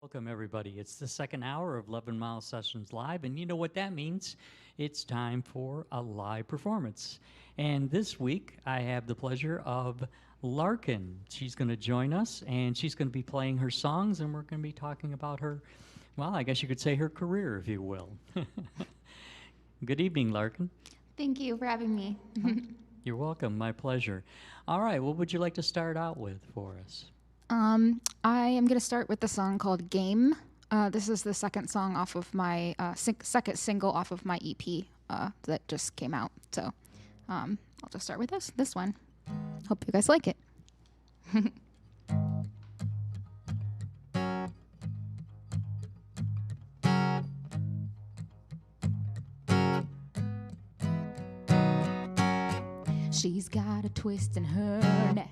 Welcome, everybody. It's the second hour of 11 Mile Sessions Live, and you know what that means. It's time for a live performance. And this week, I have the pleasure of Larkin. She's going to join us, and she's going to be playing her songs, and we're going to be talking about her, well, I guess you could say her career, if you will. Good evening, Larkin. Thank you for having me. You're welcome. My pleasure. All right, what would you like to start out with for us? I am going to start with the song called Game. This is the second song off of my second single off of my EP that just came out. So I'll just start with this one. Hope you guys like it. She's got a twist in her neck.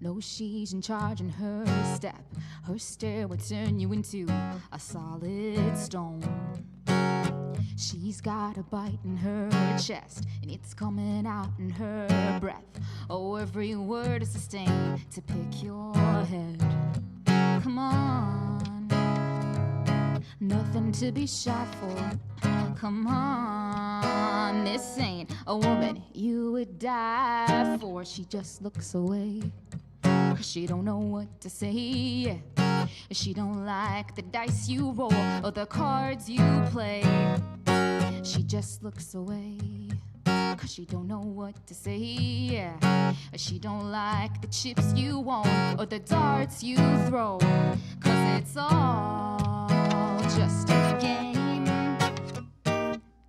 No, she's in charge in her step. Her stare would turn you into a solid stone. She's got a bite in her chest, and it's coming out in her breath. Oh, every word is a stain to pick your head. Come on, nothing to be shy for. Come on, this ain't a woman you would die for. She just looks away, 'cause she don't know what to say. She don't like the dice you roll or the cards you play. She just looks away, 'cause she don't know what to say. She don't like the chips you won or the darts you throw, 'cause it's all just a game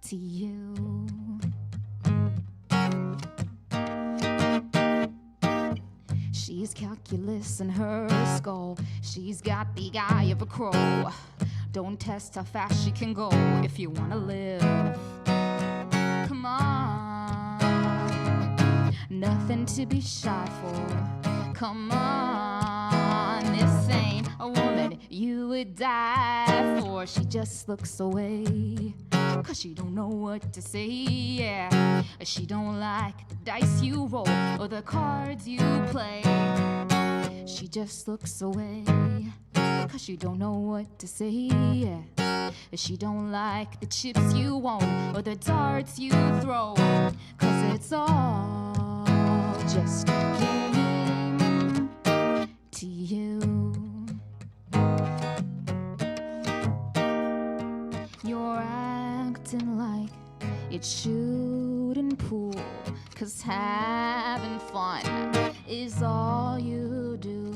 to you. She's calculus in her skull. She's got the eye of a crow. Don't test how fast she can go if you wanna live. Come on, nothing to be shy for. Come on, this ain't a woman you would die for. She just looks away, 'cause she don't know what to say. She don't like the dice you roll or the cards you play. She just looks away, 'cause she don't know what to say. She don't like the chips you own or the darts you throw, 'cause it's all just a game to you. You're acting like it's shooting pool, 'cause having fun is all you do.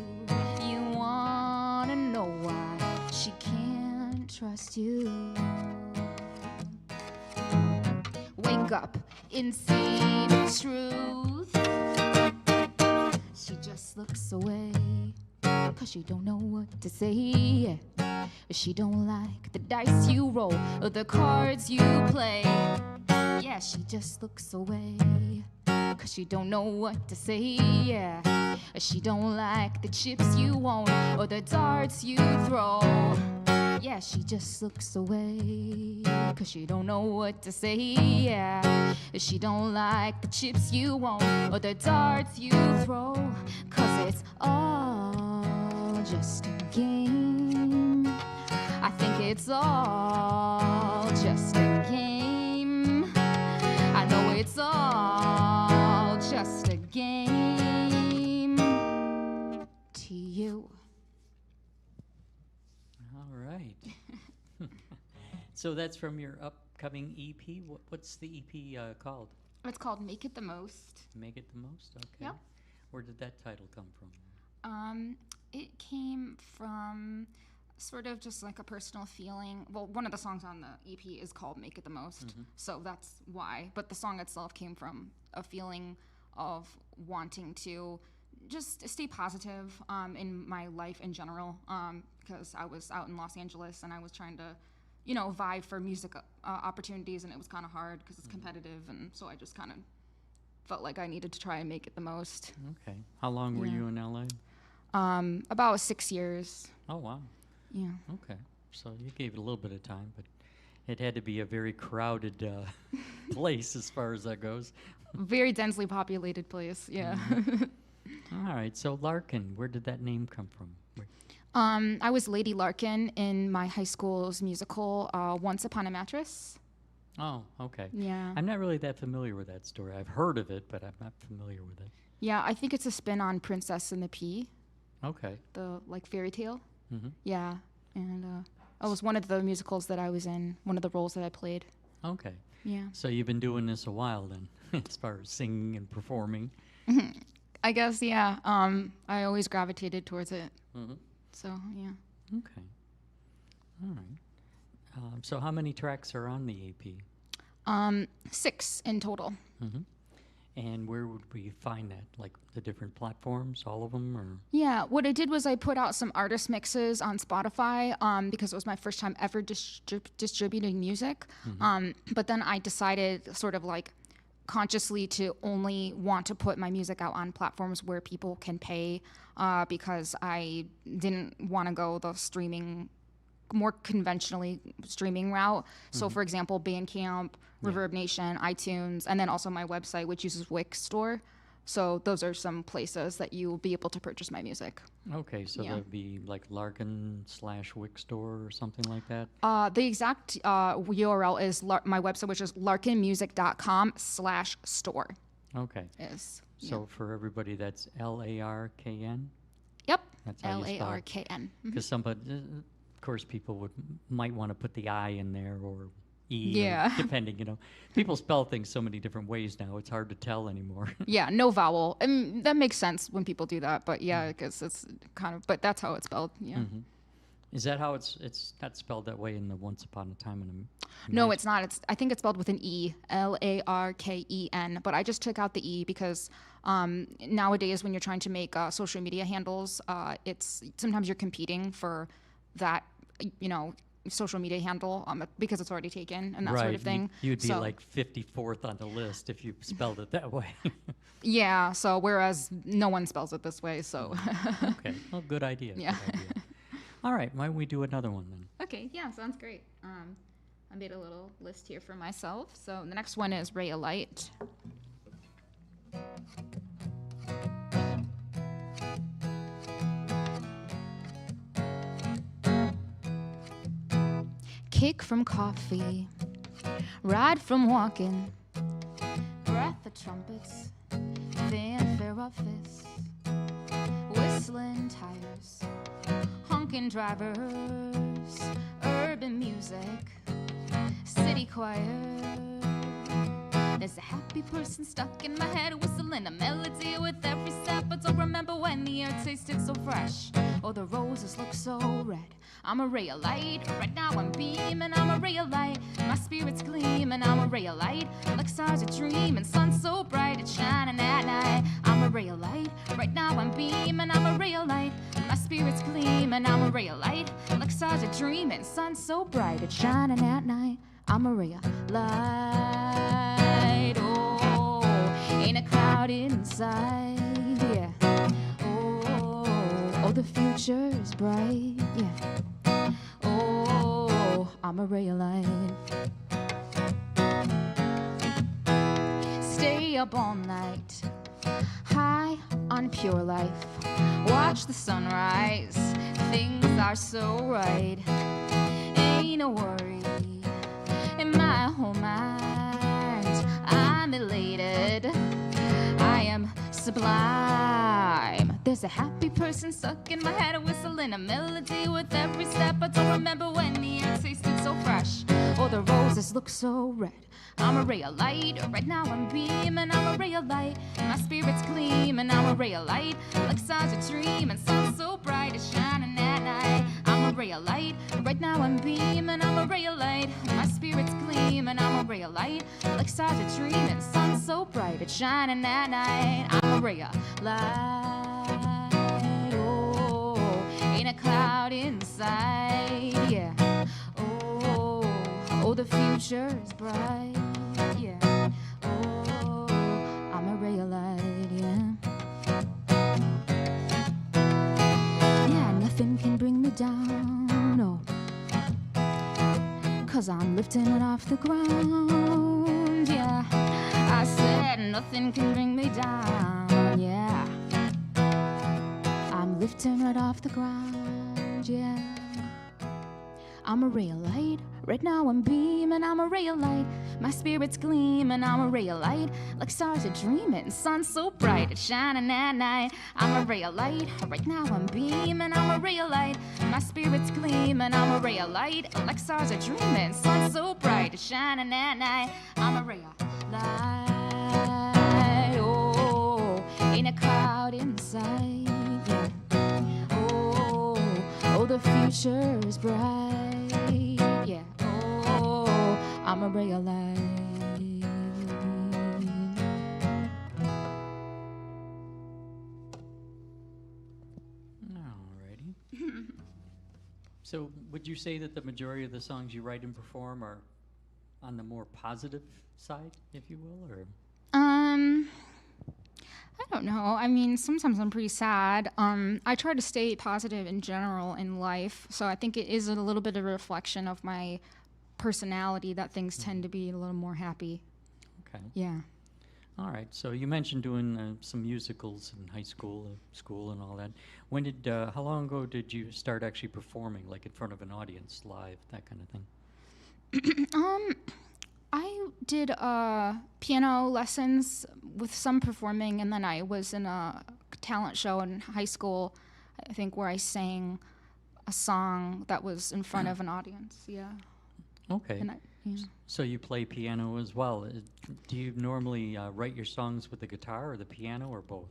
You wanna know why she can't trust you. Wake up and see the truth. She just looks away, 'cause she don't know what to say. She don't like the dice you roll or the cards you play. Yeah, she just looks away, 'cause she don't know what to say. She don't like the chips you own or the darts you throw. Yeah, she just looks away, 'cause she don't know what to say. She don't like the chips you own or the darts you throw, 'cause it's all just a game. I think it's all just a game. I know it's all just a game to you. All right. So that's from your upcoming EP. What's the EP called? It's called Make It the Most. Make It the Most? Okay. Yep. Where did that title come from? It came from sort of just like a personal feeling. Well, one of the songs on the EP is called Make It the Most, so that's why. But the song itself came from a feeling of wanting to just stay positive in my life in general, because I was out in Los Angeles and I was trying to, vie for music opportunities, and it was kind of hard because it's competitive, and so I just kind of felt like I needed to try and make it the most. Okay. How long were you in LA? About 6 years. Oh, wow. Yeah. Okay. So you gave it a little bit of time, but it had to be a very crowded place as far as that goes. Very densely populated place, yeah. All right. So Larkin, where did that name come from? I was Lady Larkin in my high school's musical, Once Upon a Mattress. Oh, okay. Yeah. I'm not really that familiar with that story. I've heard of it, but I'm not familiar with it. Yeah, I think it's a spin on Princess and the Pea, Okay. the like fairy tale. Hmm. Yeah, and it was one of the musicals that I was in, one of the roles that I played. Okay. Yeah. So you've been doing this a while then, as far as singing and performing. I guess, yeah. I always gravitated towards it. Hmm. So, yeah. Okay. All right. So how many tracks are on the AP? 6 in total. Hmm. And where would we find that? Like the different platforms, all of them, or? Yeah, what I did was I put out some artist mixes on Spotify because it was my first time ever distributing music. But then I decided sort of like consciously to only want to put my music out on platforms where people can pay because I didn't want to go the more conventionally streaming route. So for example, Bandcamp, Reverb Nation, iTunes, and then also my website, which uses Wix Store. So those are some places that you will be able to purchase my music. Okay, so Yeah. that'd be like Larkin/Wix Store or something like that? The exact URL is my website, which is larkinmusic.com/store. Okay. Is So for everybody, that's Larkn? Yep, That's how you spell it? LARKN. Because somebody, of course, people might want to put the I in there or E, or Yeah. depending, People spell things so many different ways now, it's hard to tell anymore. Yeah, no vowel. That makes sense when people do that, but yeah, because it's kind of, but that's how it's spelled. Yeah. Mhm. Is that how it's not spelled that way in the Once Upon a Time in a No, it's not. I think it's spelled with an E, LARKEN. But I just took out the E because nowadays when you're trying to make social media handles, it's sometimes you're competing for that, social media handle because it's already taken and that sort of thing. You'd be So- like 54th on the list if you spelled it that way. Yeah. So whereas no one spells it this way, so. Okay, well, good idea. Yeah. Good idea. All right, why don't we do another one then? Okay, yeah, sounds great. I made a little list here for myself. So the next one is Ray of Light. Kick from coffee, ride from walking, breath of trumpets, fanfare of fists, whistling tires, honking drivers, urban music, city choir. There's a happy person stuck in my head, whistling a melody with every step. I don't remember when the air tasted so fresh, or the roses look so red. I'm a ray of light, right now I'm beaming. I'm a ray of light, my spirit's gleaming. I'm a ray of light, like stars a dream and sun so bright it's shining at night. I'm a ray of light, right now I'm beaming. I'm a ray of light, my spirit's gleaming. I'm a ray of light, like stars a dream and sun so bright it's shining at night. I'm a ray of light, oh, ain't a cloud inside, yeah. Oh, the future's bright, yeah. Oh, I'm a ray of light. Stay up all night, high on pure life. Watch the sunrise, things are so right. Ain't a worry in my whole mind. I'm elated, I am sublime. There's a happy person stuck in my head, whistling a melody with every step. I don't remember when the air tasted so fresh, or the roses look so red. I'm a ray of light, right now I'm beaming. I'm a ray of light, my spirit's gleaming. I'm a ray of light, like stars a dream and sun so bright it's shining at night. I'm a ray of light, right now I'm beaming. I'm a ray of light, my spirit's gleaming. I'm a ray of light, like stars a dream and sun so bright it's shining at night. I'm a ray of light, oh, ain't a cloud inside, yeah. Oh, the future's bright, yeah. Oh, I'm a ray of light, yeah. Yeah, nothing can bring me down, no. 'Cause I'm lifting it off the ground, yeah. I said nothing can bring me down, yeah. I'm lifting it off the ground. yeah. I'm a ray of light, right now I'm beaming, I'm a ray of light. My spirit's gleaming, I'm a ray of light. Like stars are dreaming, sun so bright, it's shining at night. I'm a ray of light, right now I'm beaming, I'm a ray of light. My spirit's gleaming, I'm a ray of light. Like stars are dreaming, sun so bright, it's shining at night. I'm a ray of light, oh, ain't a cloud inside, yeah. Oh, the future's bright, yeah. Oh, I'm a ray of light. Alrighty. So, would you say that the majority of the songs you write and perform are on the more positive side, if you will, or? I don't know. I mean, sometimes I'm pretty sad. I try to stay positive in general in life, so I think it is a little bit of a reflection of my personality that things tend to be a little more happy. Okay. Yeah. All right. So you mentioned doing some musicals in high school, school, and all that. When did? How long ago did you start actually performing, like in front of an audience, live, that kind of thing? I did piano lessons with some performing, and then I was in a talent show in high school, I think, where I sang a song that was in front of an audience. Yeah. Okay. And yeah. So you play piano as well. Do you normally write your songs with the guitar or the piano, or both?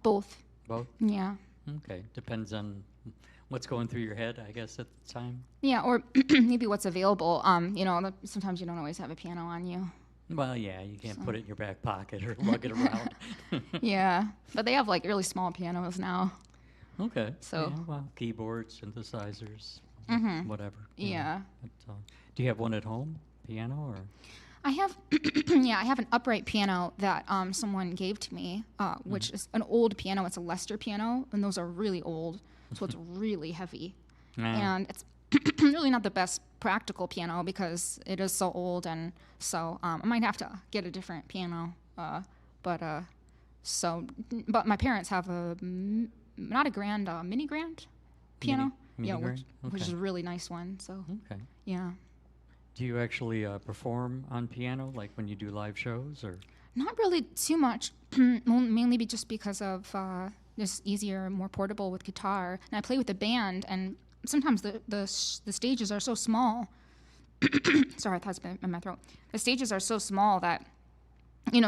Both. Both? Yeah. Okay. Depends on what's going through your head, I guess, at the time. Yeah, or maybe what's available. Sometimes you don't always have a piano on you. Well, yeah, you can't put it in your back pocket or lug it around. Yeah, but they have like really small pianos now. Okay. So. Yeah, well, keyboards, synthesizers, whatever. Yeah. Do you have one at home, piano, or? I have, I have an upright piano that someone gave to me, which is an old piano. It's a Lester piano, and those are really old, so it's really heavy. And it's really not the best practical piano because it is so old, and so I might have to get a different piano. But my parents have not a grand, mini grand piano. Mini yeah, grand? which is Okay. a really nice one. So Okay. yeah. Do you actually perform on piano, like when you do live shows, or? Not really too much, mainly just because of it's easier, more portable with guitar. And I play with a band, and sometimes the stages are so small. Sorry, I thought it's been in my throat. The stages are so small that,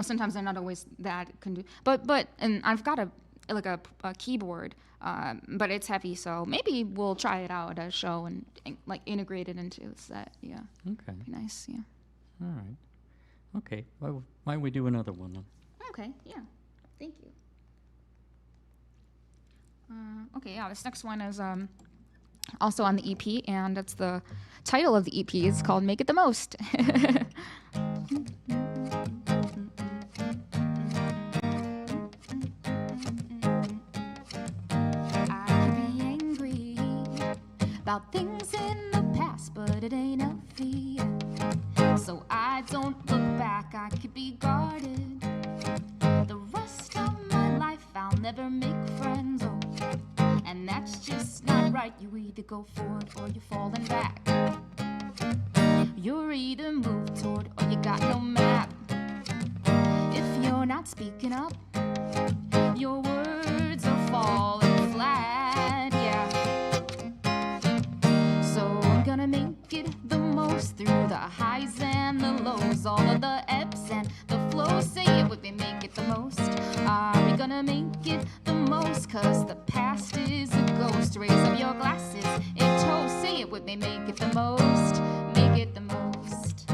sometimes they're not always that But and I've got a keyboard, but it's heavy, so maybe we'll try it out at a show and like integrate it into the set. Yeah. Okay. Be nice. Yeah. All right. Okay. Why don't we do another one then? Okay. Yeah. Thank you. Okay, yeah, this next one is also on the EP, and it's the title of the EP. It's called Make It the Most. I could be angry about things in the past, but it ain't healthy. So I don't look back, I could be guarded. The rest of my life I'll never make friends, and that's just not right. You either go forward or you're falling back. You're either moved toward or you got no map. If you're not speaking up, your words are falling flat, yeah. So I'm gonna make it the most through the highs and the lows, all of the ebbs and the flows. Say it with me, make it the most. Are we gonna make it the most? 'Cause the past is a ghost. Raise up your glasses and toast. Say it with me, make it the most. Make it the most.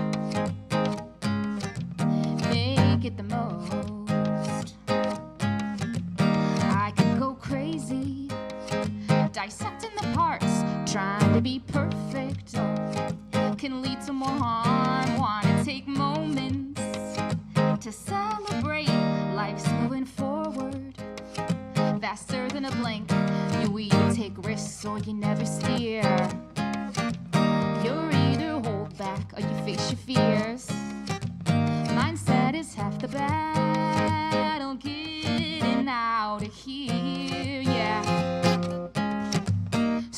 Make it the most. I could go crazy, dissecting the parts, trying to be perfect. Can lead to more harm. Wanna take moments to celebrate. Life's moving forward faster than a blink. You either take risks or you never steer. You're either hold back or you face your fears. Mindset is half the battle, getting out of here, yeah.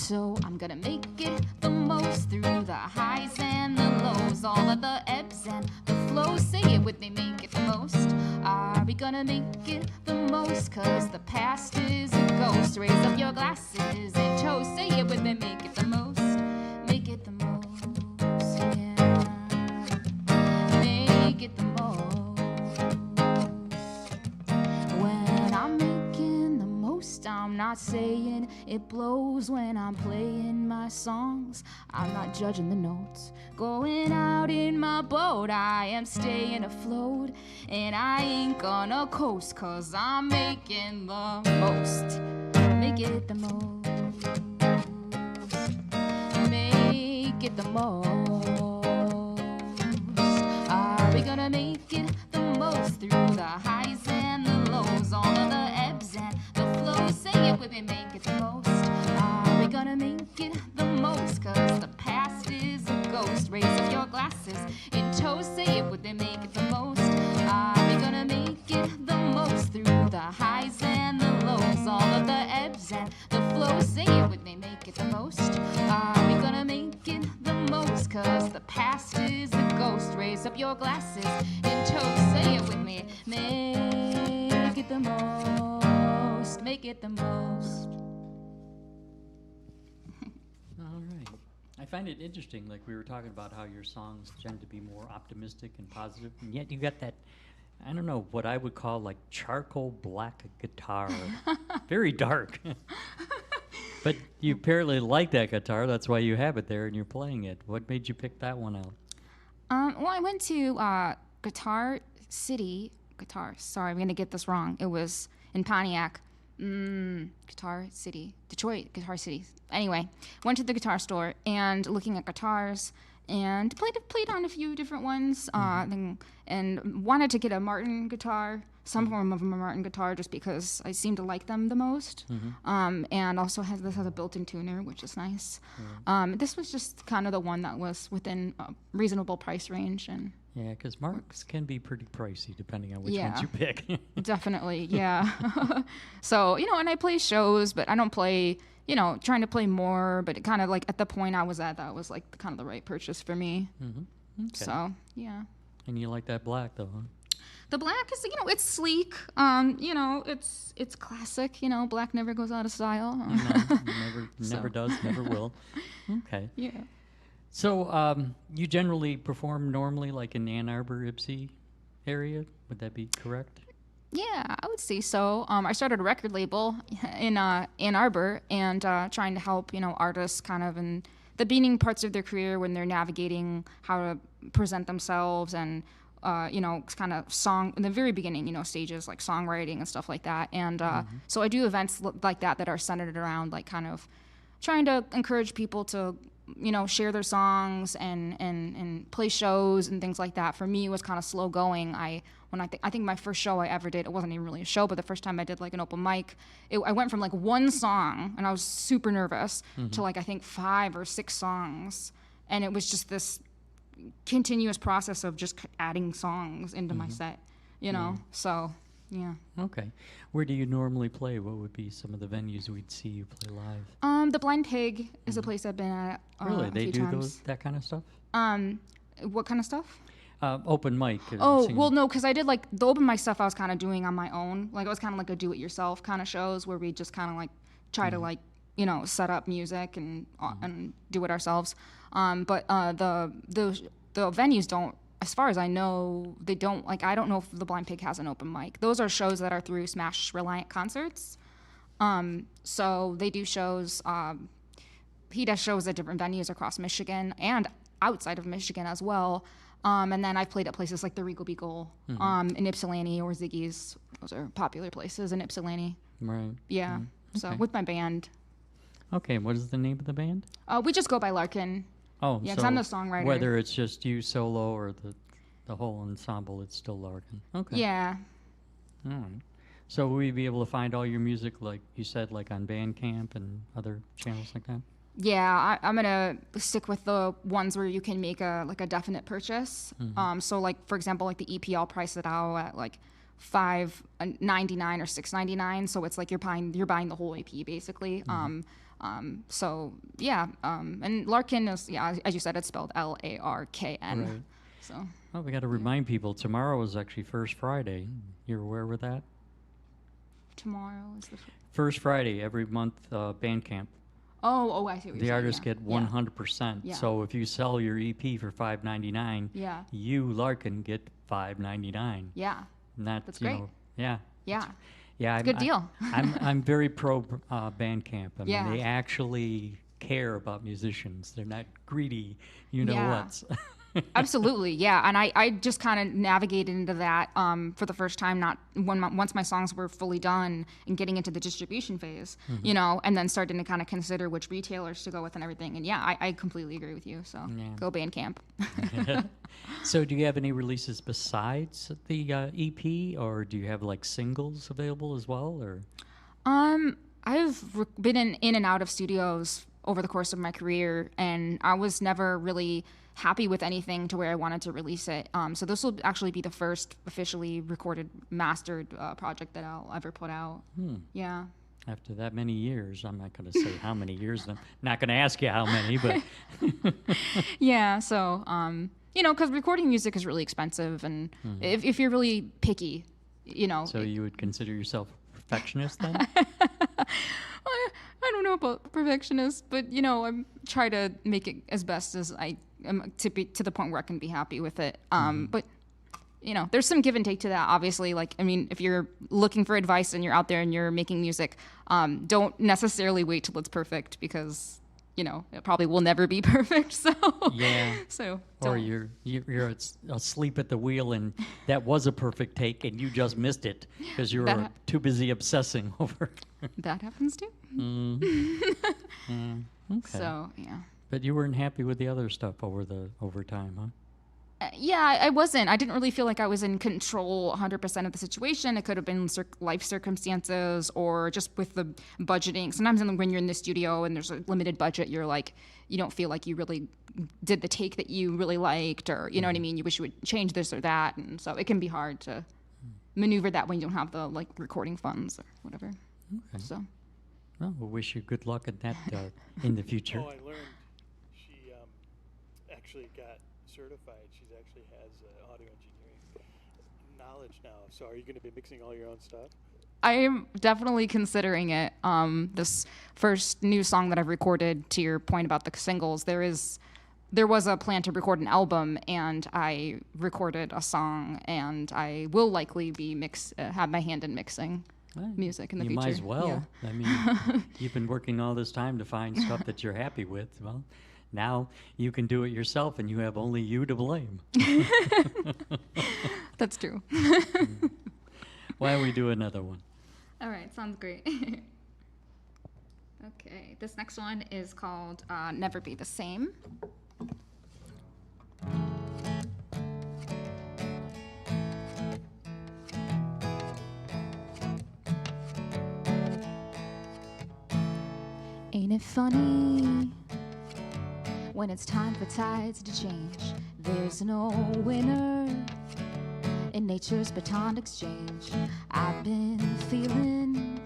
So I'm gonna make it the most through the highs and the lows, all of the ebbs and the flows. Say it with me, make it the most. Are we gonna make it the most? Cause the past is a ghost. Raise up your glasses and toast. Say it with me, make it the most. Make it the most, yeah. Make it the most. When I'm making the most, I'm not saying it blows when I'm playing my songs. I'm not judging the notes. Going out in my boat, I am staying afloat. And I ain't gonna coast, cause I'm making the most. Make it the most. Make it the most. Are we gonna make it the most through the highs and the lows, all of the ebbs and the flows? Say it with me, make it the most. Are we gonna make it the most? Cause the past is a ghost. Raise up your glasses in toast. Say it with me, make it the most. Are we gonna make it the most through the highs and the lows, all of the ebbs and the flows? Say it with me, make it the most. Are we gonna make it the most? Cause the past is a ghost. Raise up your glasses in toast. Say it with me, make it the most. Make it the most. All right. I find it interesting, like we were talking about how your songs tend to be more optimistic and positive, and yet you got that, I don't know, what I would call like charcoal black guitar. Very dark. But you apparently like that guitar, that's why you have it there and you're playing it. What made you pick that one out? Well, I went to Guitar City. Sorry, I'm going to get this wrong. It was in Pontiac. Guitar City. Detroit, Guitar City. Anyway, went to the guitar store and looking at guitars and played on a few different ones and wanted to get a Martin guitar, some form of a Martin guitar, just because I seem to like them the most. And also this has a built-in tuner, which is nice. This was just kind of the one that was within a reasonable price range. And Yeah, because Marks can be pretty pricey depending on which Yeah. ones you pick. definitely, yeah. So, and I play shows, but I don't play, trying to play more, but it kind of like at the point I was at, that was like kind of the right purchase for me. Okay. So, yeah. And you like that black though, huh? The black is, it's sleek. It's classic. Black never goes out of style. Never does, never will. Okay. Yeah. So you generally perform normally like in Ann Arbor, Ypsi area? Would that be correct? Yeah, I would say so. I started a record label in Ann Arbor and trying to help, artists kind of in the beginning parts of their career when they're navigating how to present themselves and kind of song in the very beginning, stages like songwriting and stuff like that. And so I do events like that are centered around like kind of trying to encourage people to, share their songs and play shows and things like that. For me, it was kind of slow going. I think my first show I ever did, it wasn't even really a show, but the first time I did like an open mic, I went from like one song and I was super nervous to like I think 5 or 6 songs, and it was just this continuous process of just adding songs into my set, So, yeah. Okay. Where do you normally play? What would be some of the venues we'd see you play live? The Blind Pig is a place I've been at Really? a They few do times. that kind of stuff? What kind of stuff? Open mic. Oh, singing. well, no, because I did like the open mic stuff I was kind of doing on my own. Like it was kind of like a do-it-yourself kind of shows where we just kind of like try to like, set up music and do it ourselves. But the venues don't, as far as I know, they don't, like, I don't know if the Blind Pig has an open mic. Those are shows that are through Smash Reliant Concerts. So they do shows, he does shows at different venues across Michigan and outside of Michigan as well. And then I've played at places like the Regal Beagle, in Ypsilanti or Ziggy's. Those are popular places in Ypsilanti. Right. Yeah. So Okay. with my band. Okay, what is the name of the band? We just go by Larkin. Oh, Yeah, so 'cause I'm the songwriter. Whether it's just you solo or the whole ensemble, it's still Larkin. Okay. Yeah. All right. So will we be able to find all your music, like you said, like on Bandcamp and other channels like that? Yeah, I'm gonna stick with the ones where you can make a definite purchase. So like for example, like the EP, I'll price it out at like $5.99 or $6.99. So it's like you're buying the whole EP basically. So yeah, and Larkin is, yeah, as you said, it's spelled Larkn. Right. So Well, we got to remind people tomorrow is actually First Friday. You're aware with that? tomorrow is the. First Friday every month, Bandcamp. Oh, I see what you're The saying. artists Yeah. get 100%. Yeah. So if you sell your EP for $5.99, Yeah. you Larkin get $5.99. Yeah. And that, That's you great. know, yeah. Yeah. Yeah, It's a good deal. I'm very pro Bandcamp. I mean, Yeah. they actually care about musicians. They're not greedy, you know Yeah. what's. Absolutely, yeah. And I just kind of navigated into that for the first time, not once my songs were fully done and getting into the distribution phase, you know, and then starting to kind of consider which retailers to go with and everything. And yeah, I completely agree with you. So Yeah. go Bandcamp. So do you have any releases besides the EP, or do you have like singles available as well, or? I've been in and out of studios over the course of my career, and I was never really happy with anything to where I wanted to release it. So this will actually be the first officially recorded, mastered project that I'll ever put out. Yeah. After that many years, I'm not going to say how many years. I'm not going to ask you how many, but Yeah. So, you know, because recording music is really expensive, and if you're really picky, you know. so you would consider yourself a perfectionist then? I don't know about perfectionist, but you know, I try to make it as best as I am to be to the point where I can be happy with it. But you know, there's some give and take to that. Obviously, like I mean, if you're looking for advice and you're out there and you're making music, don't necessarily wait till it's perfect, because you know it probably will never be perfect. So Yeah. so Or don't. you're asleep at the wheel and that was a perfect take and you just missed it because you were That- too busy obsessing over. That happens too. Okay. So yeah. But you weren't happy with the other stuff over time, huh? Yeah, I wasn't. I didn't really feel like I was in control 100% of the situation. It could have been life circumstances or just with the budgeting. Sometimes when you're in the studio and there's a limited budget, you're like, you don't feel like you really did the take that you really liked, or, you know what I mean? You wish you would change this or that. And so it can be hard to maneuver that when you don't have the like recording funds or whatever. Okay. So, Well, we'll wish you good luck at that in the future. Oh, I learned she actually got certified. She actually has audio engineering knowledge now. So are you going to be mixing all your own stuff? I am definitely considering it. This first new song that I've recorded, to your point about the singles, there was a plan to record an album, and I recorded a song, and I will likely be have my hand in mixing Well, music in the you future. might as well. Yeah. I mean, you've been working all this time to find stuff that you're happy with. Well, now you can do it yourself, and you have only you to blame. That's true. Why don't we do another one? All right, sounds great. Okay, this next one is called Never Be the Same. Ain't it funny when it's time for tides to change? There's no winner in nature's baton exchange. I've been feeling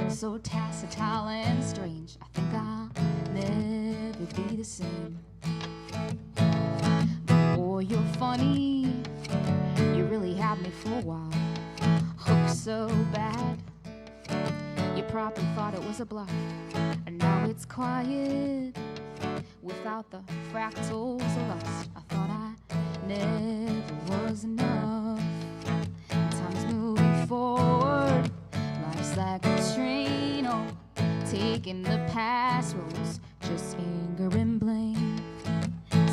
so taciturn and strange. I think I'll never be the same. But boy, you're funny. You really had me for a while. Hooked so bad, you probably thought it was a bluff. And now it's quiet without the fractals of lust. I thought I never was enough. Time's moving forward. Life's like a train, oh, taking the past roads, just anger and blame.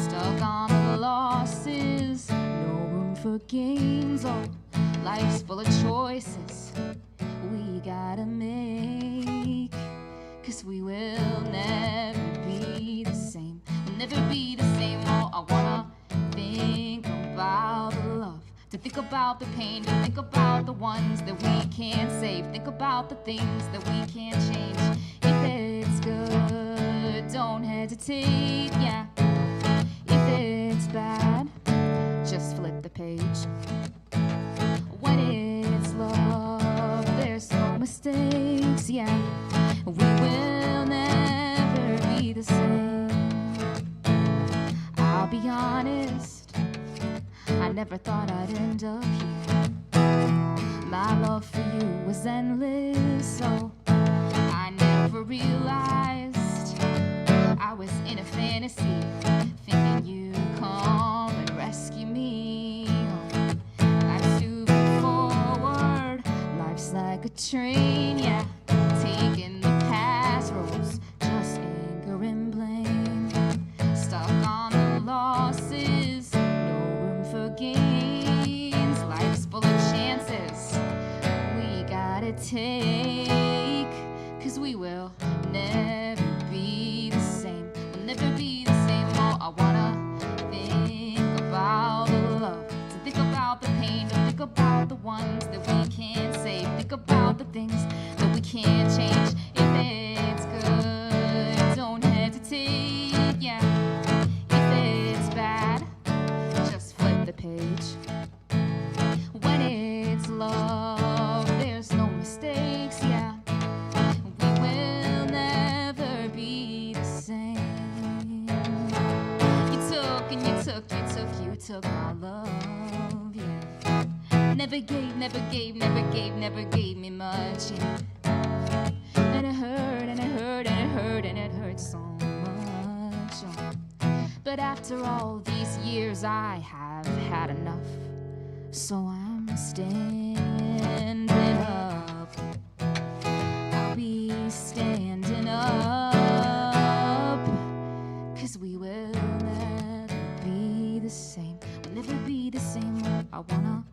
Stuck on the losses, no room for gains. Oh, life's full of choices we gotta make. 'Cause we will never be the same. We'll never be the same. Oh, I wanna think about the love, to think about the pain, to think about the ones that we can't save, think about the things that we can't change. If it's good, don't hesitate, yeah. If it's bad, just flip the page. When it's love, there's no mistakes, yeah. We will never the same. I'll be honest, I never thought I'd end up here. My love for you was endless, so I never realized I was in a fantasy, thinking you'd come and rescue me. Life's too forward, life's like a train, yeah, taking the past roads, just anger and blame. Stuck on the losses, no room for gains. Life's full of chances, we gotta take, 'cause we will never be the same. We'll never be the same. Oh, I wanna think about the love, to think about the pain, to think about the ones that we can't save, think about the things that we can't change. If it's good, don't hesitate, yeah. If it's bad, just flip the page. When it's love, there's no mistakes, yeah. We will never be the same. You took and you took, you took my love, yeah. Never gave, never gave, never gave, never gave me much, yeah. And it hurt, and it hurt, and it hurt, and it hurt so much, yeah. But after all these years, I have had enough, so I'm standing up. I'll be standing up, 'cause we will never be the same. We'll never be the same. I wanna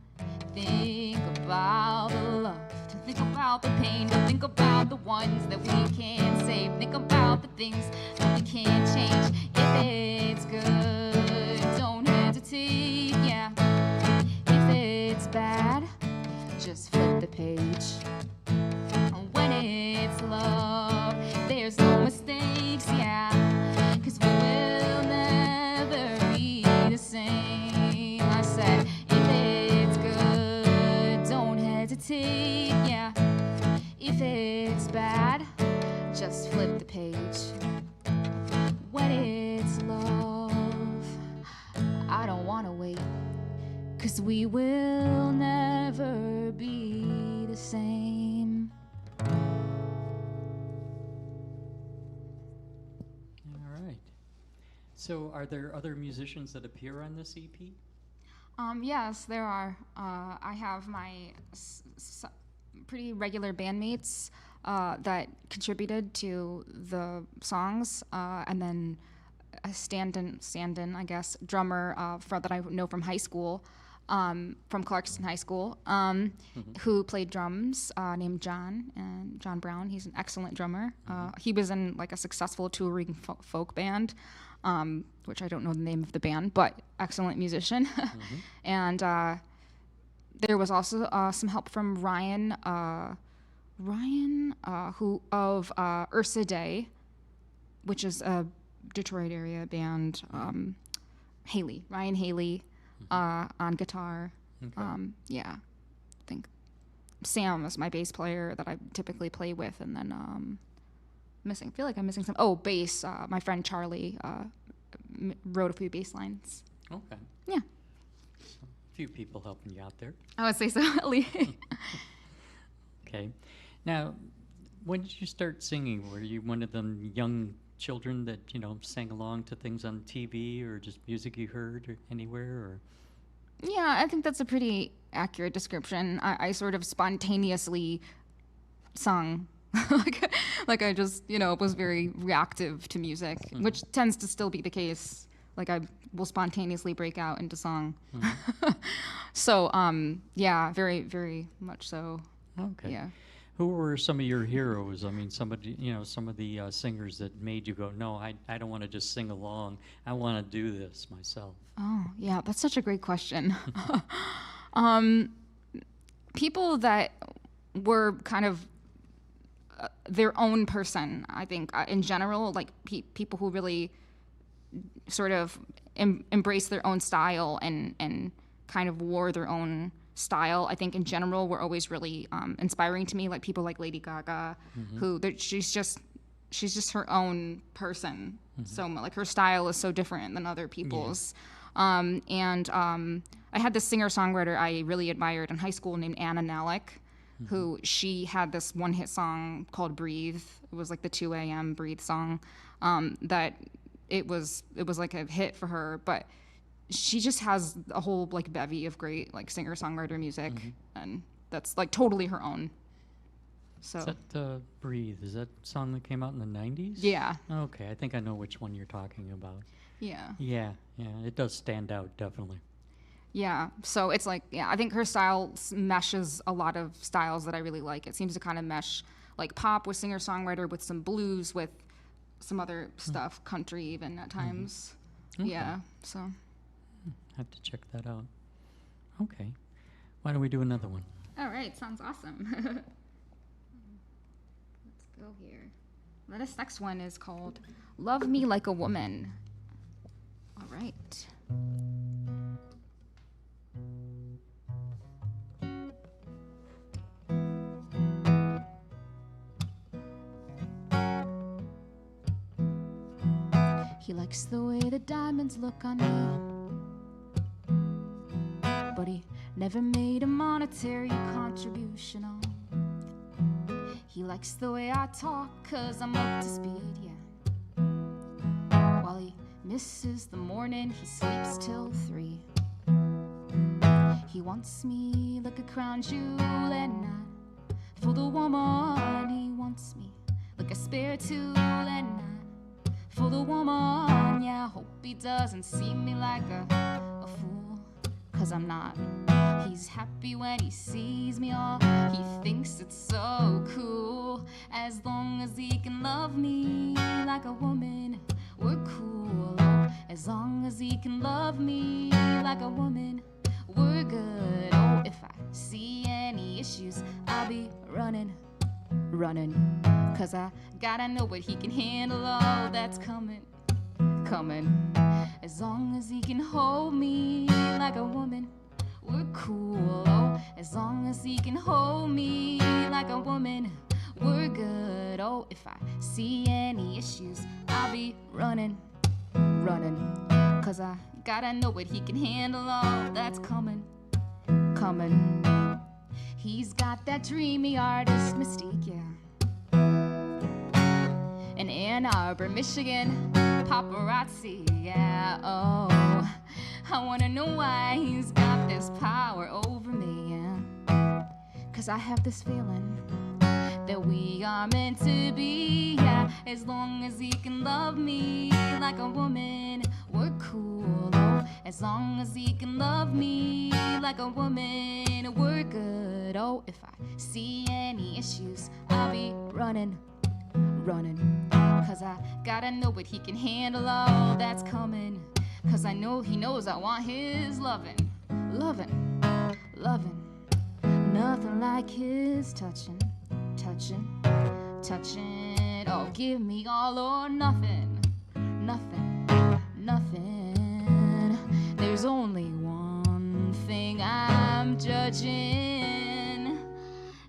think about the love, to think about the pain, to think about the ones that we can't save, think about the things that we can't change. If it's good, don't hesitate, yeah. If it's bad, just flip the page. When it's love, there's no mistakes, yeah. 'Cause we will never be the same. I said, if it's good, don't hesitate, yeah. If it's bad, just flip the page. When it's love, I don't wanna wait, 'cause we will never be the same. All right. So, are there other musicians that appear on this EP? Yes, there are. I have my pretty regular bandmates that contributed to the songs, and then a stand-in, I guess, drummer that I know from high school, from Clarkston High School, who played drums, named John Brown. He's an excellent drummer. He was in like a successful touring folk band, which I don't know the name of the band, but excellent musician. And there was also some help from Ryan, who of Ursa Day, which is a Detroit area band. Ryan Haley on guitar. Okay. Yeah, I think Sam is my bass player that I typically play with, and then I feel like I'm missing some. Oh, bass. My friend Charlie wrote a few bass lines. Okay. Yeah. So, a few people helping you out there. I would say so. Okay. Now, when did you start singing? Were you one of them young children that, sang along to things on TV or just music you heard or anywhere? Or? Yeah, I think that's a pretty accurate description. I sort of spontaneously sung. like I just, was very reactive to music, which tends to still be the case. Like I will spontaneously break out into song. So, yeah, very, very much so. Okay. Yeah. Who were some of your heroes? I mean, some of the singers that made you go, no, I don't want to just sing along. I want to do this myself. Oh, yeah, that's such a great question. People that were kind of their own person, I think, in general, like people who really sort of embrace their own style and kind of wore their own style, I think in general were always really inspiring to me, like people like Lady Gaga, who she's just she's just her own person. So like her style is so different than other people's. I had this singer-songwriter I really admired in high school named Anna Nalick, who she had this one-hit song called Breathe. It was like the 2 a.m. Breathe song that it was like a hit for her, but she just has a whole like bevy of great like singer-songwriter music, and that's like totally her own. So Is that Breathe? Is that a song that came out in the 90s? yeah, Okay, I think I know which one you're talking about. yeah. Yeah, it does stand out, definitely. Yeah, so it's like, I think her style meshes a lot of styles that I really like. It seems to kind of mesh like pop with singer-songwriter with some blues with some other stuff, country even at times. Okay. Yeah, so. Have to check that out. Okay. Why don't we do another one? All right, sounds awesome. Let's go here. This next one is called Love Me Like a Woman. All right. He likes the way the diamonds look on me, but he never made a monetary contribution on. He likes the way I talk, 'cause I'm up to speed, yeah. While he misses the morning, he sleeps till 3. He wants me like a crown jewel and not for the woman. He wants me like a spare tool and not for the woman. Yeah, I hope he doesn't see me like a fool, 'cause I'm not. He's happy when he sees me, all he thinks it's so cool. As long as he can love me like a woman, we're cool. Oh, as long as he can love me like a woman, we're good. Oh, if I see any issues, I'll be running, 'cause I gotta know what he can handle, all that's coming. As long as he can hold me like a woman, we're cool. Oh, as long as he can hold me like a woman, we're good. Oh, if I see any issues, I'll be running, 'cause I gotta know what he can handle, all that's coming. He's got that dreamy artist mystique, yeah. In Ann Arbor, Michigan, paparazzi, yeah. Oh, I wanna know why he's got this power over me, yeah. 'Cause I have this feeling that we are meant to be, yeah. As long as he can love me like a woman, we're cool. Oh, as long as he can love me like a woman, we're good. Oh, if I see any issues, I'll be running, 'cause I gotta know what he can handle, all that's coming. 'Cause I know he knows I want his loving. Nothing like his touching. Oh, give me all or nothing. There's only one thing I'm judging.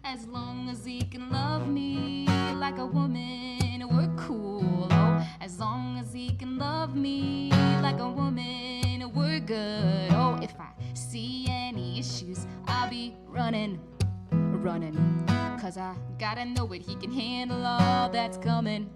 As long as he can love me like a woman, we're cool. Oh, as long as he can love me like a woman, we're good. Oh, if I see any issues, I'll be running, 'cause I gotta know what he can handle, all that's coming.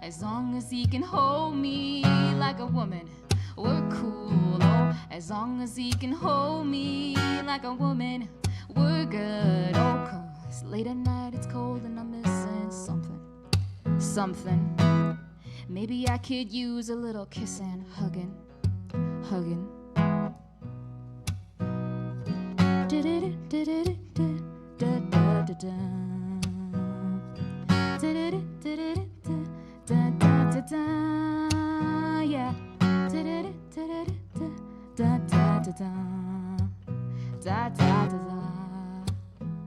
As long as he can hold me like a woman, we're cool. Oh, as long as he can hold me like a woman, we're good. Oh, 'cause late at night it's cold and I'm missing something. Maybe I could use a little kissing, hugging. Yeah.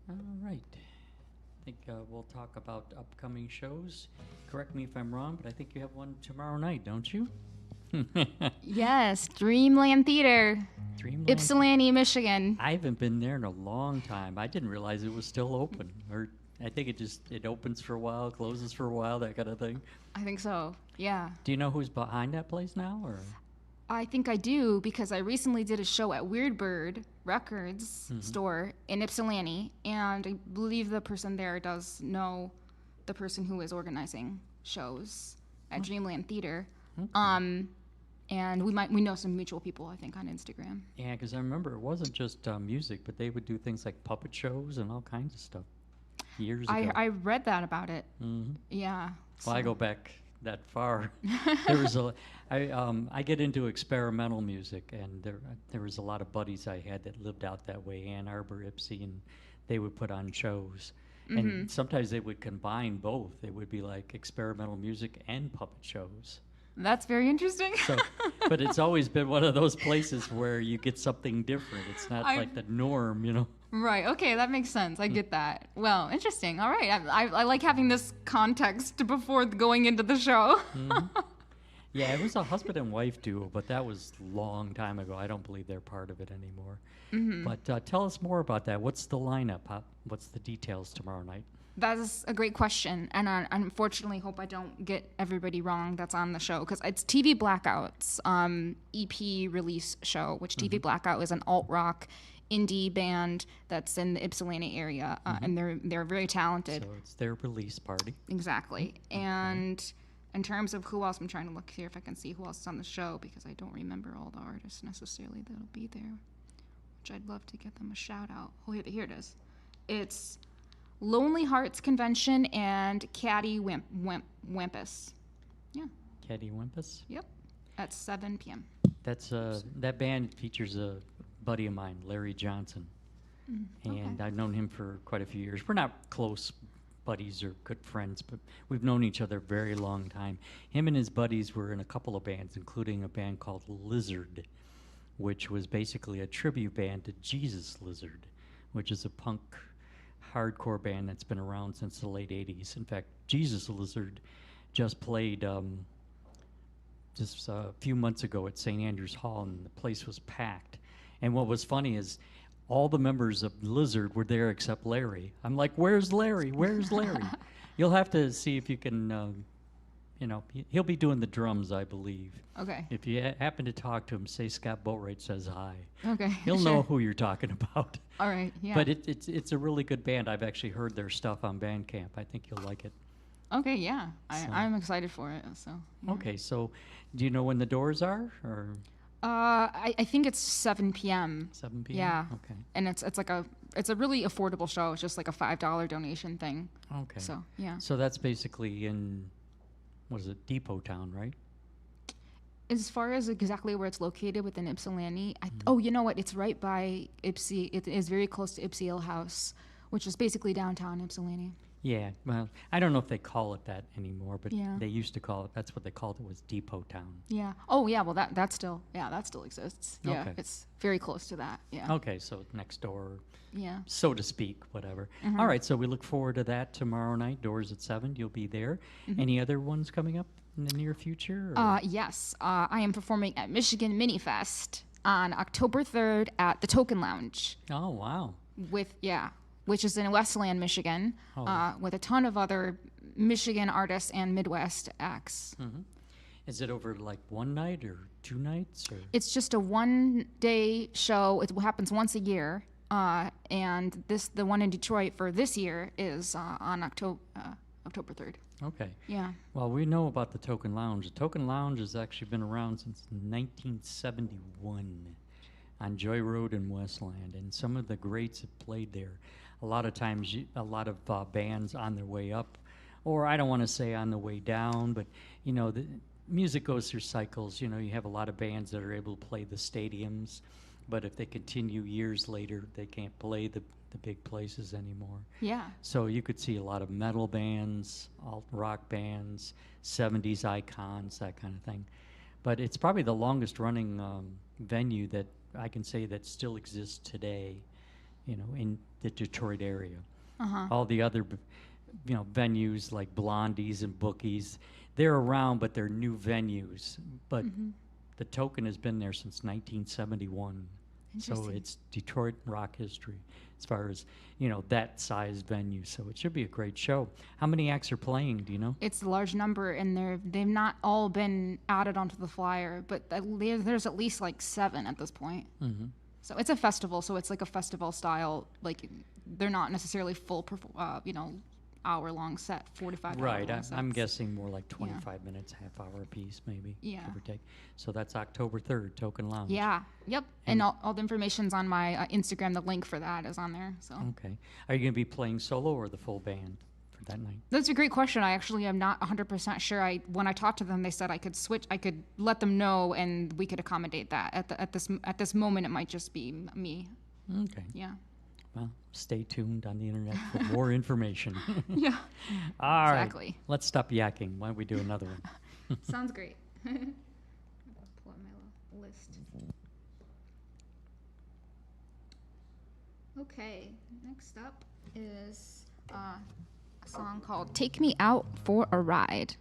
All right. I think we'll talk about upcoming shows. Correct me if I'm wrong, but I think you have one tomorrow night, don't you? Yes, Dreamland Theater. Dreamland. Ypsilanti, Michigan. I haven't been there in a long time. I didn't realize it was still open. Or I think it opens for a while, closes for a while, that kind of thing. I think so. Yeah. Do you know who's behind that place now, or? I think I do because I recently did a show at Weird Bird Records store in Ypsilanti, and I believe the person there does know the person who is organizing shows at Dreamland Theater. And we know some mutual people, I think, on Instagram. Yeah, because I remember it wasn't just music, but they would do things like puppet shows and all kinds of stuff years ago. I read that about it. Yeah. Well, I go back that far. I get into experimental music, and there was a lot of buddies I had that lived out that way, Ann Arbor, Ypsi, and they would put on shows. And sometimes they would combine both. It would be like experimental music and puppet shows. That's very interesting. So, but it's always been one of those places where you get something different. It's not I- like the norm, you know. Right. Okay, that makes sense. I get that. Well, interesting. All right. I like having this context before going into the show. Yeah, it was a husband and wife duo, but that was a long time ago. I don't believe they're part of it anymore. But tell us more about that. What's the lineup? What's the details tomorrow night? That is a great question, and I unfortunately hope I don't get everybody wrong that's on the show, because it's TV Blackout's EP release show, which TV Blackout is an alt-rock indie band that's in the Ypsilanti area, and they're very talented. So it's their release party. Exactly. And in terms of who else, I'm trying to look here if I can see who else is on the show, because I don't remember all the artists necessarily that'll be there, which I'd love to get them a shout out. Oh, here it is. It's Lonely Hearts Convention and Caddy Wampus. Yeah. Caddy Wimpus. Yep. At 7 p.m. That's that band features a buddy of mine, Larry Johnson, and I've known him for quite a few years. We're not close buddies or good friends, but we've known each other a very long time. Him and his buddies were in a couple of bands, including a band called Lizard, which was basically a tribute band to Jesus Lizard, which is a punk hardcore band that's been around since the late 80s. In fact, Jesus Lizard just played just a few months ago at St. Andrews Hall, and the place was packed. And what was funny is all the members of Lizard were there except Larry. I'm like, where's Larry? Where's Larry? You'll have to see if you can, he'll be doing the drums, I believe. Okay. If you happen to talk to him, say Scott Boatwright says hi. Okay. He'll sure. know who you're talking about. All right. Yeah. But it's a really good band. I've actually heard their stuff on Bandcamp. I think you'll like it. Okay. Yeah. So- I'm excited for it. So. Yeah. Okay, so do you know when the doors are, or I think it's 7 p.m. 7 p.m.? Yeah. Okay. And it's a really affordable show. It's just like a $5 donation thing. Okay. So yeah. So that's basically in, what is it, Depot Town, right? As far as exactly where it's located within Ypsilanti, oh, you know what? It's right by Ypsi. It is very close to Ypsi Ale House, which is basically downtown Ypsilanti. Yeah, well, I don't know if they call it that anymore, but Yeah. they used to call it, that's what they called it, was Depot Town. Yeah. Oh, yeah. Well, that still exists. Yeah. Okay. It's very close to that. Yeah. Okay, so next door, Yeah. so to speak, whatever. Mm-hmm. All right, so we look forward to that tomorrow night. Doors at 7, you'll be there. Mm-hmm. Any other ones coming up in the near future? or- Yes. I am performing at Michigan Mini Fest on October 3rd at the Token Lounge. Oh, wow. Which is in Westland, Michigan, Oh. with a ton of other Michigan artists and Midwest acts. Is it over like one night or 2 nights? Or? It's just a one-day show. It happens once a year, and the one in Detroit for this year is on October 3rd. Okay. Yeah. Well, we know about the Token Lounge. The Token Lounge has actually been around since 1971 on Joy Road in Westland, and some of the greats have played there. A lot of times, a lot of bands on their way up, or I don't want to say on the way down, but the music goes through cycles. You have a lot of bands that are able to play the stadiums, but if they continue years later, they can't play the big places anymore. Yeah. So you could see a lot of metal bands, alt rock bands, 70s icons, that kind of thing. But it's probably the longest running venue that I can say that still exists today, in the Detroit area. All the other, venues like Blondie's and Bookies, they're around, but they're new venues. But the Token has been there since 1971. So Interesting. it's Detroit rock history as far as, you know, that size venue. So it should be a great show. How many acts are playing? Do you know? It's a large number, and they've not all been added onto the flyer, but there's at least like 7 at this point. Mm-hmm. So it's a festival, so it's like a festival style. Like they're not necessarily full, hour-long set, 45. Right. hour-long I'm sets. guessing more like 25 minutes, half hour a piece, maybe. Yeah. Give or take. So that's October 3rd, Token Lounge. Yeah. Yep. And all the information's on my Instagram. The link for that is on there. So Okay. Are you going to be playing solo or the full band for that night? that's a great question. I actually am not 100% sure. When I talked to them, they said I could switch. I could let them know, and we could accommodate that. At this moment, it might just be me. Okay. Yeah. Well, stay tuned on the internet for more information. Yeah. All right. Exactly. Let's stop yakking. Why don't we do another one? Sounds great. Pull up my list. Okay, next up is a song called Take Me Out for a Ride.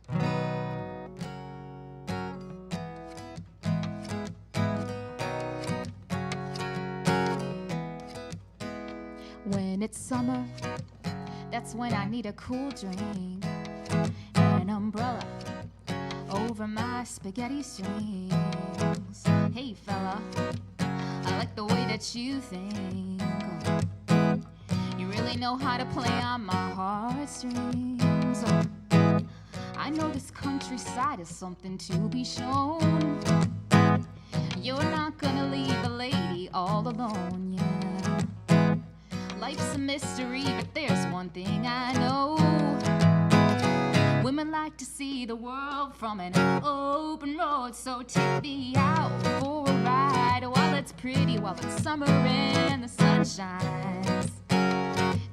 When it's summer, that's when I need a cool drink, an umbrella over my spaghetti strings. Hey fella, I like the way that you think. You really know how to play on my heartstrings. I know this countryside is something to be shown. You're not gonna leave a lady all alone, yeah. Life's a mystery, but there's one thing I know. Women like to see the world from an open road, so take me out for a ride while it's pretty, while it's summer and the sun shines.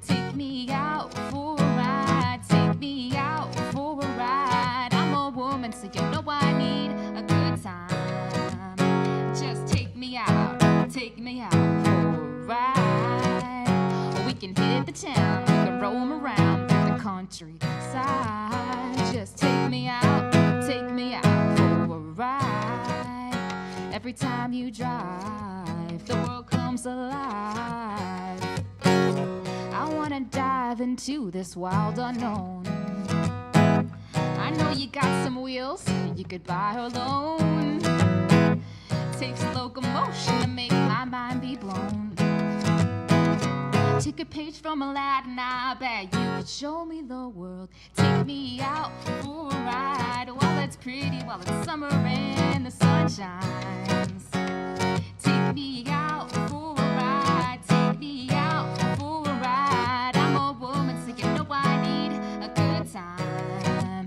Take me out for a ride, take me out for a ride. I'm a woman, so you know I need a good time. Just take me out for a ride. We can hit the town, we can roam around the countryside. Just take me out for a ride. Every time you drive, the world comes alive. I wanna dive into this wild unknown. I know you got some wheels you could buy or loan. Takes locomotion to make my mind be blown. Take a page from Aladdin, I bet you could show me the world. Take me out for a ride while it's pretty, while it's summer and the sun shines. Take me out for a ride, take me out for a ride. I'm a woman, so you know I need a good time.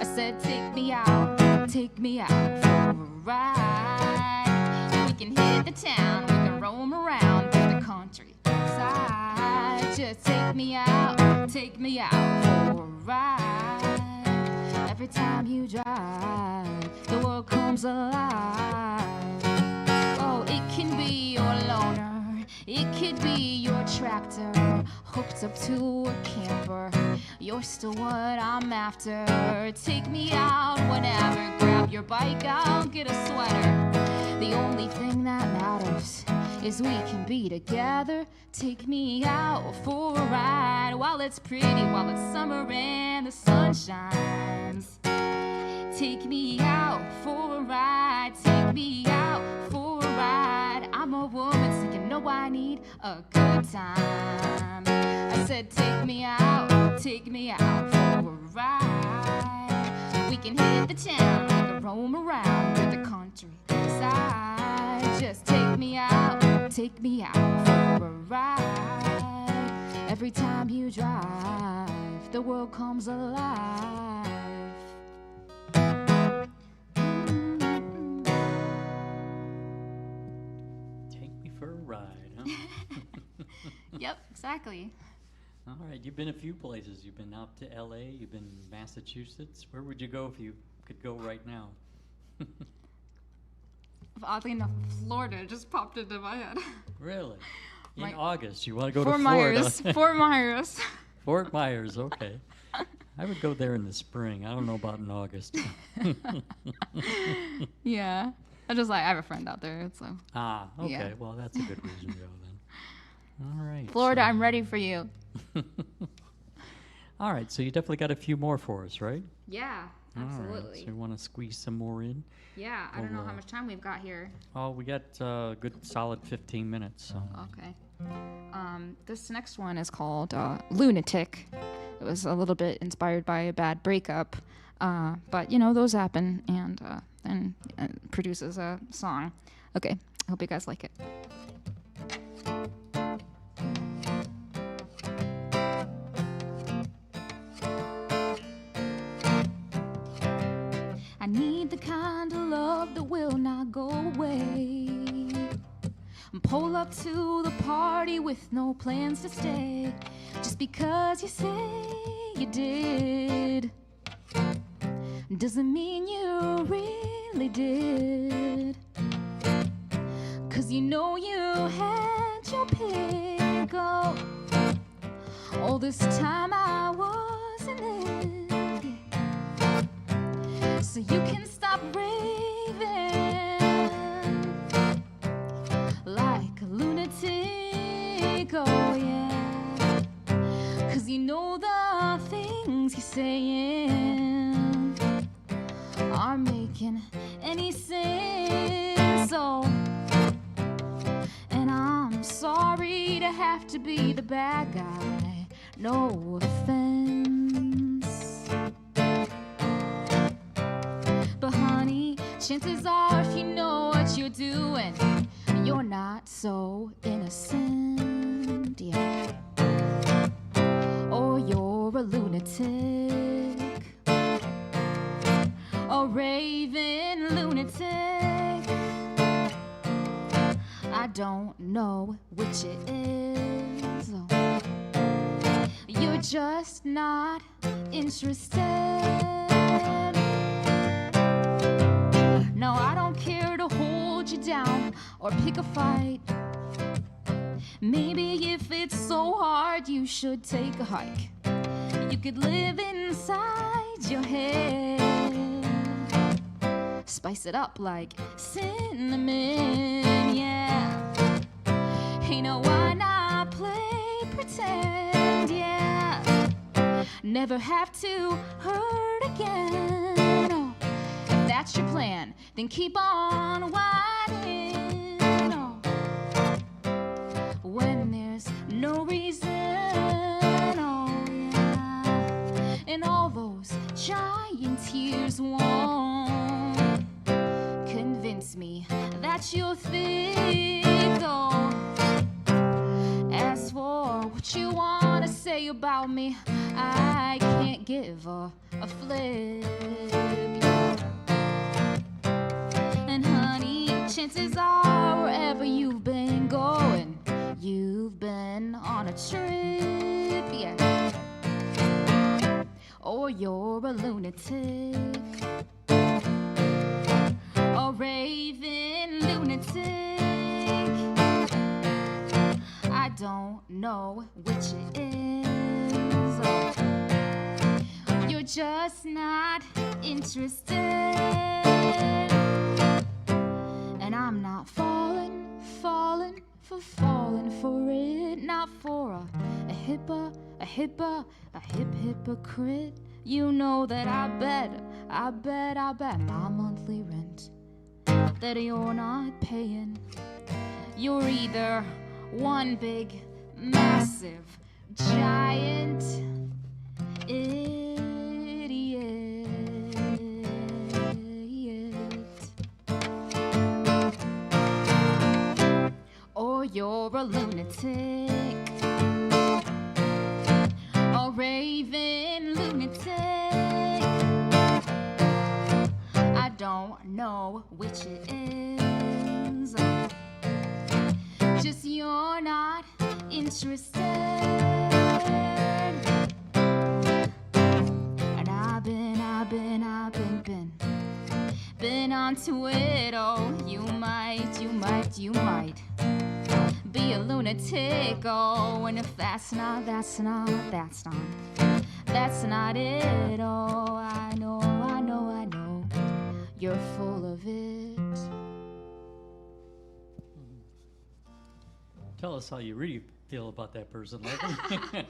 I said take me out for a ride. We can hit the town, we can roam around the country side. Just take me out for a ride. Every time you drive, the world comes alive. Oh, it can be your loner, it could be your tractor, hooked up to a camper. You're still what I'm after. Take me out whenever, grab your bike, I'll get a sweater. The only thing that matters is we can be together. Take me out for a ride while it's pretty, while it's summer and the sun shines. Take me out for a ride, take me out for a ride. I'm a woman, so you know I need a good time. I said take me out for a ride. We can hit the town, we can roam around the countryside. Just take me out for a ride. Every time you drive, the world comes alive. Take me for a ride, huh? Yep, exactly. All right. You've been a few places. You've been out to L.A., you've been Massachusetts. Where would you go if you could go right now? Oddly enough, Florida just popped into my head. Really? In My- August, you want to go to Fort Florida? Myers. Fort Myers. Fort Myers, okay. I would go there in the spring. I don't know about in August. Yeah. I have a friend out there, so. Ah, okay. Yeah. Well, that's a good reason to go then. All right. Florida, so- I'm ready for you. All right, so you definitely got a few more for us, right? Yeah, All right, absolutely. so you want to squeeze some more in? Yeah, I don't know Well, how much time we've got here. Oh, we got a good solid 15 minutes. So. Okay. This next one is called Lunatic. It was a little bit inspired by a bad breakup, but you know, those happen, and then produces a song. Okay, I hope you guys like it. I need the kind of love that will not go away. Pull up to the party with no plans to stay, just because you say you did doesn't mean you really did. 'Cause you know you had your pick. Oh, all this time I wasn't it. So you can stop raving like a lunatic, oh yeah. 'Cause you know the things you're saying aren't making any sense, oh. And I'm sorry to have to be the bad guy, no offense. But honey, chances are if you know what you're doing, you're not so innocent, yeah. Or you're a lunatic, a raving lunatic. I don't know which it is. Oh. You're just not interested. No, I don't care to hold you down or pick a fight. Maybe if it's so hard, you should take a hike. You could live inside your head. Spice it up like cinnamon, yeah. Hey, now why not play pretend, yeah. Never have to hurt again. Oh, if that's your plan, then keep on whining. Oh, when there's no reason, oh yeah. And all those giant tears won't convince me that you'll think, oh. As for what you wanna say about me, I can't give a flip. And honey, chances are wherever you've been going, you've been on a trip, yeah. Or you're a lunatic, a raving lunatic. I don't know which it is. Oh, you're just not interested. And I'm not falling for it. Not for a hypocrite. You know that I bet my monthly rent that you're not paying. You're either one big, massive, giant idiot. Or you're a lunatic, a raving lunatic. I don't know which it is. Just you're not interested. And I've been onto it. Oh, you might be a lunatic. Oh, and if that's not it. Oh, I know, you're full of it. Tell us how you really feel about that person, Larkin.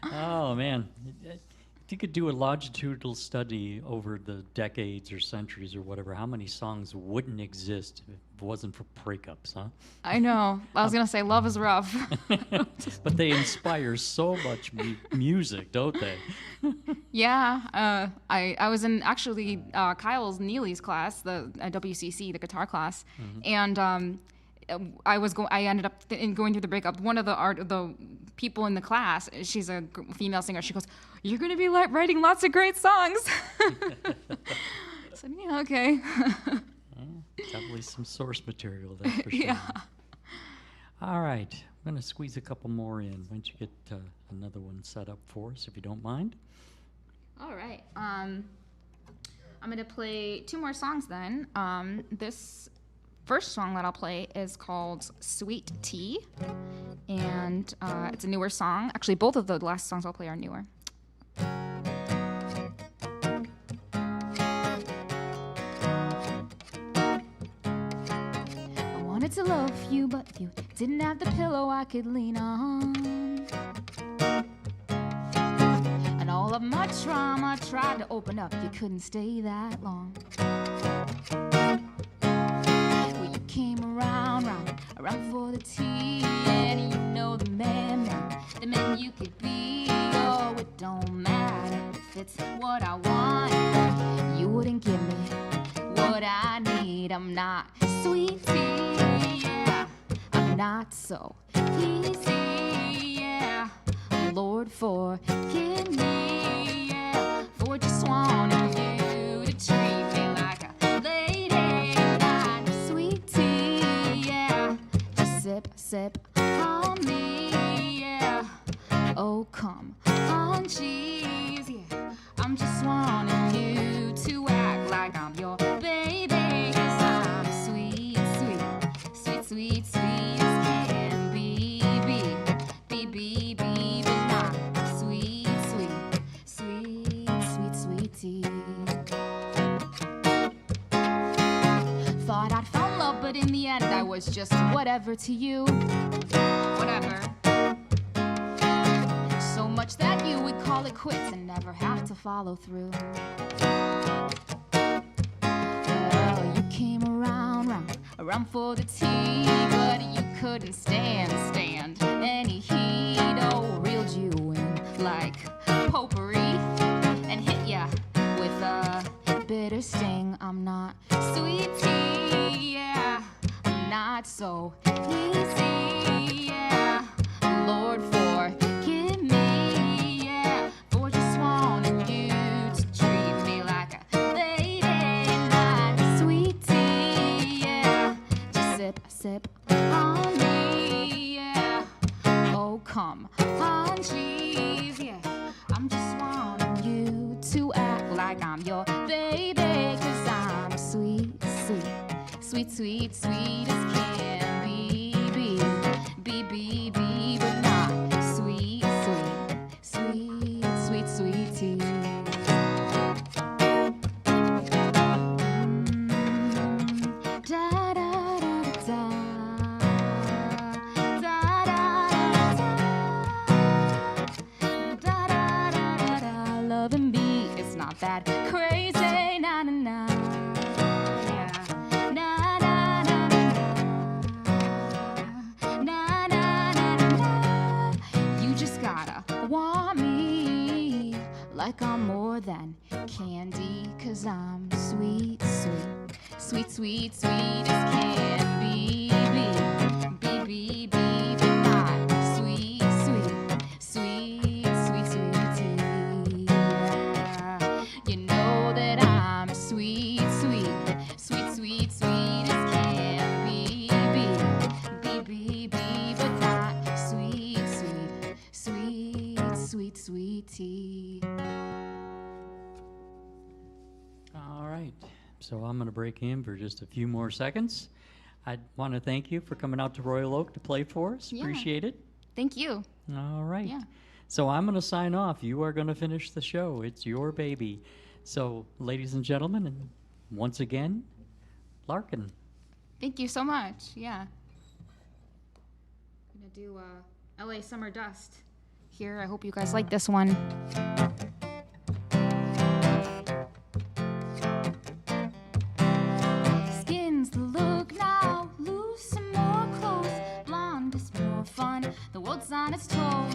Oh, man. If you could do a longitudinal study over the decades or centuries or whatever, how many songs wouldn't exist if it wasn't for breakups, huh? I know. I was going to say love is rough. But they inspire so much music, don't they? Yeah. I was in actually Kyle's Neely's class, the WCC, the guitar class. And I ended up going through the breakup. One of the people in the class, she's a female singer. She goes, "You're going to be writing lots of great songs." I said, "Yeah, okay." Definitely some source material there for sure. Yeah. All right, I'm going to squeeze a couple more in. Why don't you get another one set up for us, if you don't mind? All right. I'm going to play 2 more songs then. This first song that I'll play is called Sweet Tea, and it's a newer song. Actually, both of the last songs I'll play are newer. I wanted to love you, but you didn't have the pillow I could lean on. And all of my trauma tried to open up, you couldn't stay that long. Came around for the tea, and you know the man you could be. Oh, it don't matter if it's what I want. You wouldn't give me what I need. I'm not sweet tea, yeah. I'm not so easy, yeah. Lord, forgive me, yeah, for just wanting you to treat me like a lady. Not sweet tea, yeah. Just sip on me, yeah. Oh, come on, jeez, yeah. I'm just wanting you to act like I'm your baby, 'cause I'm sweet as can be, but not sweet tea. Thought I'd found love, but in the end I was just whatever to you. Whatever. So much that you would call it quits and never have to follow through. Well, you came around for the tea, but you couldn't stand any heat. Oh, reeled you in like potpourri and hit ya with a bitter sting. I'm not sweet tea, yeah. I'm not so easy, yeah. Lord, forgive me, yeah, for just wanting you to treat me like a lady. Not sweet tea, yeah. Just sip on me, yeah. Oh, come on, jeez, yeah. I'm just wanting you to act like I'm your baby, 'cause I'm sweet as can be, but not sweet tea. Da da da da da da da da da. Loving me is not that crazy, na na na. Want me like I'm more than candy, 'cause I'm sweet as can be, but not sweet tea. You know that I'm sweet as can be, but not sweet tea. All right, so I'm going to break in for just a few more seconds. I want to thank you for coming out to Royal Oak to play for us. Yeah. Appreciate it. Thank you. All right. Yeah. So I'm going to sign off. You are going to finish the show. It's your baby. So, ladies and gentlemen, and once again, Larkin. Thank you so much. Yeah. gonna do LA Summer Dust here. I hope you guys like this one. Skin's the look now, lose some more clothes. Blonde is more fun, the world's on its toes.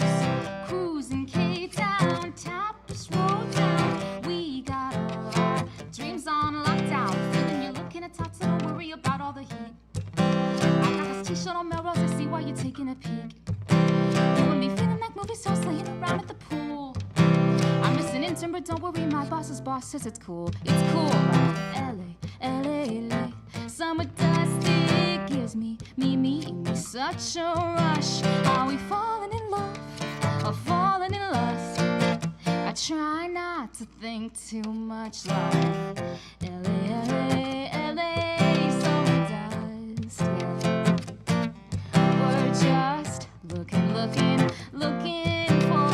Cruising K-Town, tap this road down. We got all our dreams on lockdown. Feeling you're looking at top, so don't worry about all the heat. I got this t-shirt on Melrose, I see why you're taking a peek. You and me feeling like movie stars laying around at the pool. I'm just an intern, but don't worry, my boss's boss says it's cool. It's cool, LA, LA, LA. Summer dust, it gives me such a rush. Are we falling in love or falling in lust? I try not to think too much like LA, LA, LA. Summer dust, yeah. We're just looking for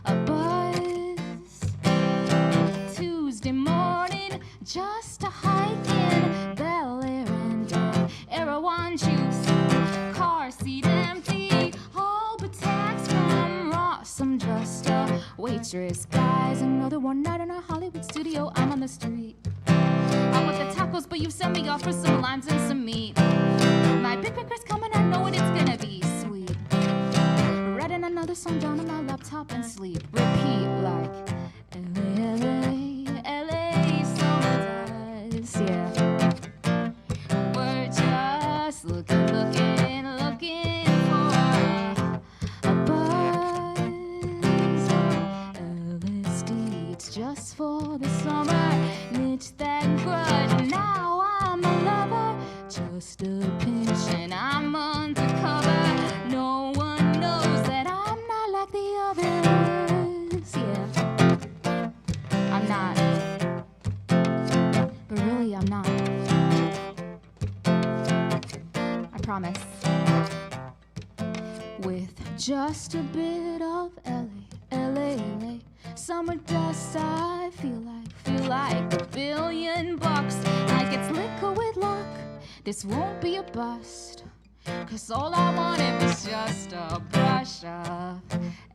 a buzz. Tuesday morning, just a hike in Bel Air and Erewhon juice. Car seat empty, all but tax from Ross. I'm just a waitress. Guys, another one night in a Hollywood studio. I'm on the street. I want the tacos, but you sent me off for some limes and some meat. My big picker's coming, I know what it's gonna be sweet. Writing another song down on my laptop and sleep. Repeat like LA, LA, LA, summer dust, yeah. We're just looking for a buzz. LSD, it's just for the summer. Mitch that grudge, now I'm a lover. Just a pinch and I'm undercover. No one knows that I'm not like the others. Yeah, I'm not. But really, I'm not. I promise. With just a bit of LA, LA, LA. Summer dust, I feel like $1 billion. Like it's liquor with luck. This won't be a bust. 'Cause all I wanted was just a brush of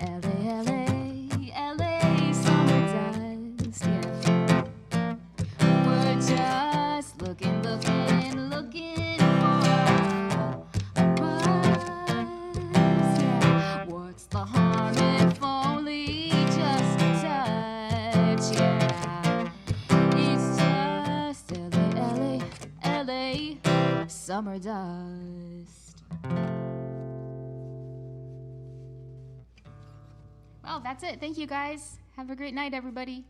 LA, LA, LA, summer dust, yeah. We're just looking for a buzz, yeah. What's the harm if only just a touch, yeah. It's just LA, LA, LA, summer dust. Well, that's it. Thank you, guys. Have a great night, everybody.